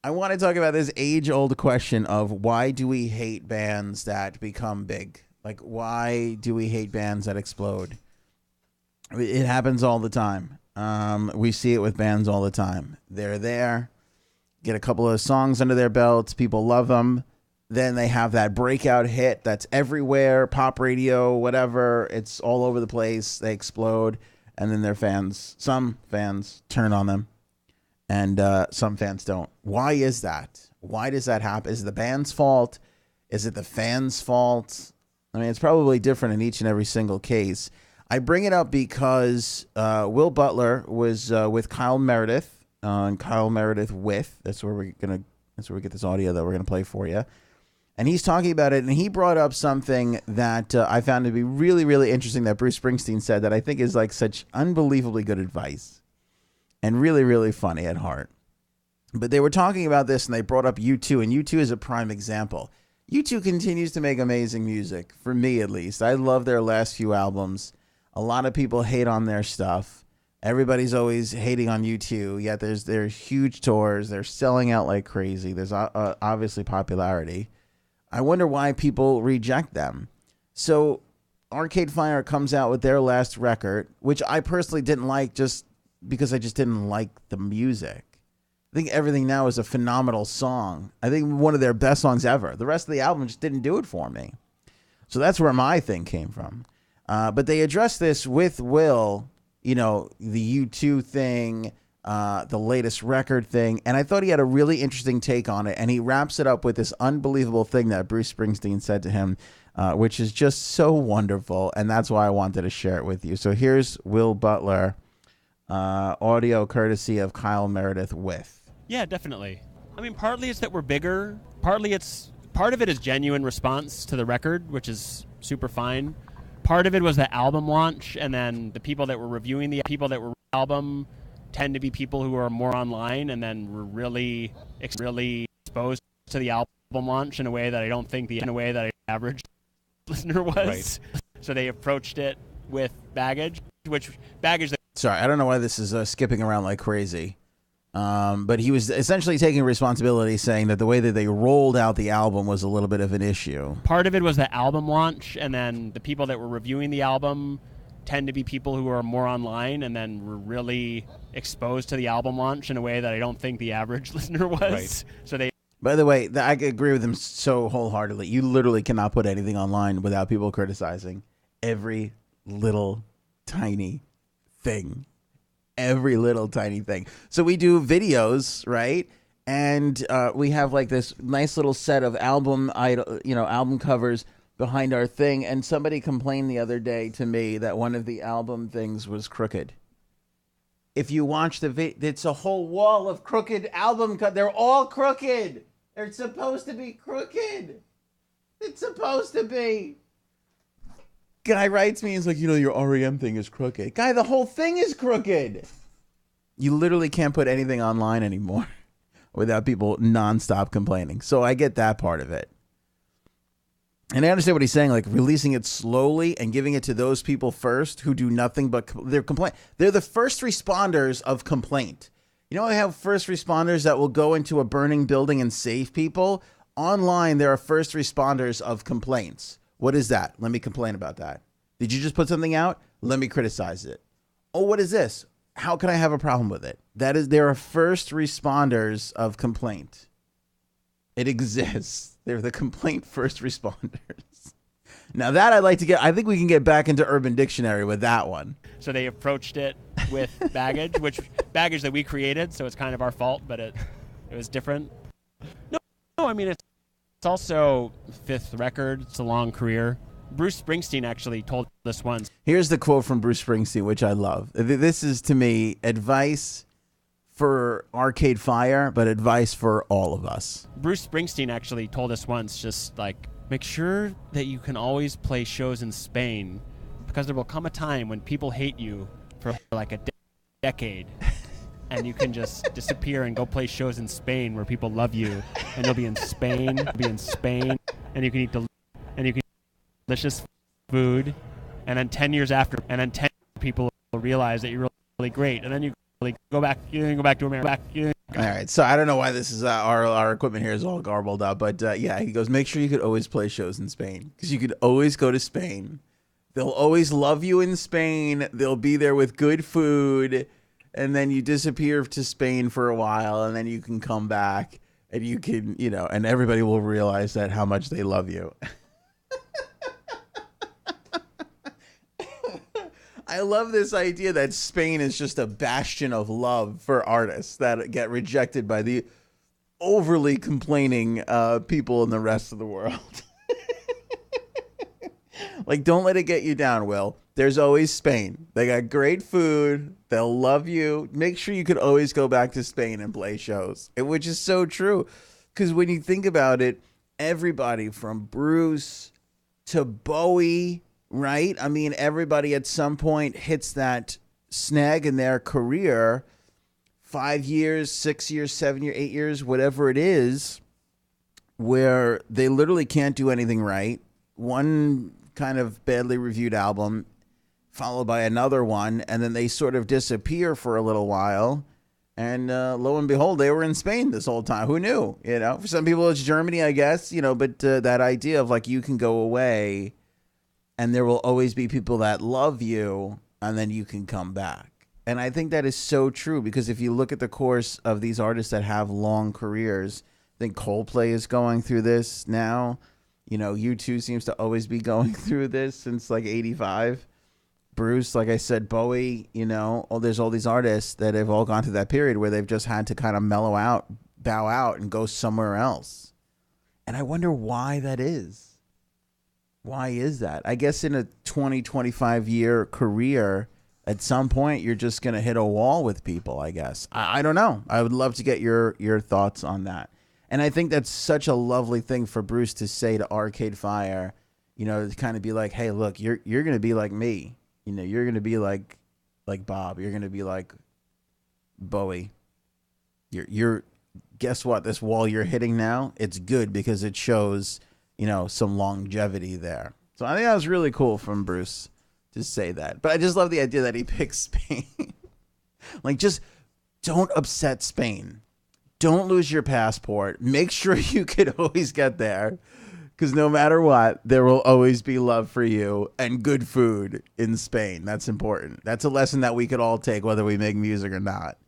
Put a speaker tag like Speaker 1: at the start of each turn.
Speaker 1: I want to talk about this age-old question of why do we hate bands that become big? Like, why do we hate bands that explode? It happens all the time. We see it with bands all the time. They're there, get a couple of songs under their belts, people love them. Then they have that breakout hit that's everywhere, pop radio, whatever. It's all over the place. They explode. And then some fans turn on them. And some fans don't. Why is that? Why does that happen? Is it the band's fault? Is it the fans' fault? I mean, it's probably different in each and every single case. I bring it up because Will Butler was with Kyle Meredith on Kyle Meredith with. That's where we get this audio that we're gonna play for you. And he's talking about it, and he brought up something that I found to be really, really interesting that Bruce Springsteen said that I think is like such unbelievably good advice. And really, really funny at heart. But they were talking about this, and they brought up U2, and U2 is a prime example. U2 continues to make amazing music, for me at least. I love their last few albums. A lot of people hate on their stuff. Everybody's always hating on U2, yet there's huge tours. They're selling out like crazy. There's obviously popularity. I wonder why people reject them. So Arcade Fire comes out with their last record, which I personally didn't like just because I just didn't like the music. I think Everything Now is a phenomenal song. I think one of their best songs ever. The rest of the album just didn't do it for me. So that's where my thing came from. But they addressed this with Will, the U2 thing, the latest record thing. And I thought he had a really interesting take on it. And he wraps it up with this unbelievable thing that Bruce Springsteen said to him, which is just so wonderful. And that's why I wanted to share it with you. So here's Will Butler. Audio courtesy of Kyle Meredith with.
Speaker 2: Yeah, definitely. I mean, partly it's that we're bigger. Part of it is genuine response to the record, which is super fine. Part of it was the album launch, and then the people that were reviewing the album tend to be people who are more online, and then were really exposed to the album launch in a way that I don't think the average listener was. Right. So they approached it with baggage.
Speaker 1: Sorry, I don't know why this is skipping around like crazy. But he was essentially taking responsibility, saying that the way that they rolled out the album was a little bit of an issue.
Speaker 2: Part of it was the album launch, and then the people that were reviewing the album tend to be people who are more online, and then were really exposed to the album launch in a way that I don't think the average listener was. Right. So they.
Speaker 1: By the way, I agree with him so wholeheartedly. You literally cannot put anything online without people criticizing every little tiny thing. Every little tiny thing. So we do videos, right? And we have like this nice little set of album covers behind our thing. And somebody complained the other day to me that one of the album things was crooked. If you watch the video, it's a whole wall of crooked album covers. They're all crooked. They're supposed to be crooked. It's supposed to be. Guy writes me, he's like, your REM thing is crooked. Guy, the whole thing is crooked. You literally can't put anything online anymore without people nonstop complaining. So I get that part of it. And I understand what he's saying, like releasing it slowly and giving it to those people first who do nothing but they're complaint. They're the first responders of complaint. I have first responders that will go into a burning building and save people. Online, there are first responders of complaints. What is that? Let me complain about that. Did you just put something out? Let me criticize it. Oh, what is this? How can I have a problem with it? There are first responders of complaint. It exists. They're the complaint first responders. Now that I'd like to I think we can get back into Urban Dictionary with that one.
Speaker 2: So they approached it with baggage, baggage that we created, so it's kind of our fault, but it was different. No, I mean, it's also fifth record. It's a long career. Bruce Springsteen actually told us once.
Speaker 1: Here's the quote from Bruce Springsteen, which I love. This is, to me, advice for Arcade Fire, but advice for all of us.
Speaker 2: Bruce Springsteen actually told us once, just like, make sure that you can always play shows in Spain, because there will come a time when people hate you for like a decade. And you can just disappear and go play shows in Spain where people love you, and you'll be in Spain, and you can eat delicious food, and then 10 years after, people will realize that you're really great, and then you go back. You can go back to America.
Speaker 1: All right, so I don't know why this is our equipment here is all garbled up, but yeah, he goes, make sure you could always play shows in Spain because you could always go to Spain. They'll always love you in Spain. They'll be there with good food, and then you disappear to Spain for a while, and then you can come back, and you can, and everybody will realize that how much they love you. I love this idea that Spain is just a bastion of love for artists that get rejected by the overly complaining people in the rest of the world. Like, don't let it get you down, Will. There's always Spain. They got great food. They'll love you. Make sure you could always go back to Spain and play shows, which is so true. Because when you think about it, everybody from Bruce to Bowie, right? I mean, everybody at some point hits that snag in their career, 5 years, 6 years, 7 years, 8 years, whatever it is, where they literally can't do anything right. One kind of badly reviewed album followed by another one, and then they sort of disappear for a little while. And lo and behold, they were in Spain this whole time. Who knew? For some people it's Germany, I guess, but that idea of like you can go away and there will always be people that love you and then you can come back. And I think that is so true because if you look at the course of these artists that have long careers, I think Coldplay is going through this now. U2 seems to always be going through this since like 85. Bruce, like I said, Bowie, there's all these artists that have all gone through that period where they've just had to kind of mellow out, bow out, and go somewhere else. And I wonder why that is. Why is that? I guess in a 20, 25-year career, at some point, you're just going to hit a wall with people, I guess. I don't know. I would love to get your thoughts on that. And I think that's such a lovely thing for Bruce to say to Arcade Fire, to kind of be like, hey, look, you're going to be like me. You're going to be like Bob. You're going to be like Bowie. You're guess what? This wall you're hitting now, it's good because it shows, some longevity there. So I think that was really cool from Bruce to say that. But I just love the idea that he picks Spain. Like, just don't upset Spain. Don't lose your passport. Make sure you could always get there. Because no matter what, there will always be love for you and good food in Spain. That's important. That's a lesson that we could all take, whether we make music or not.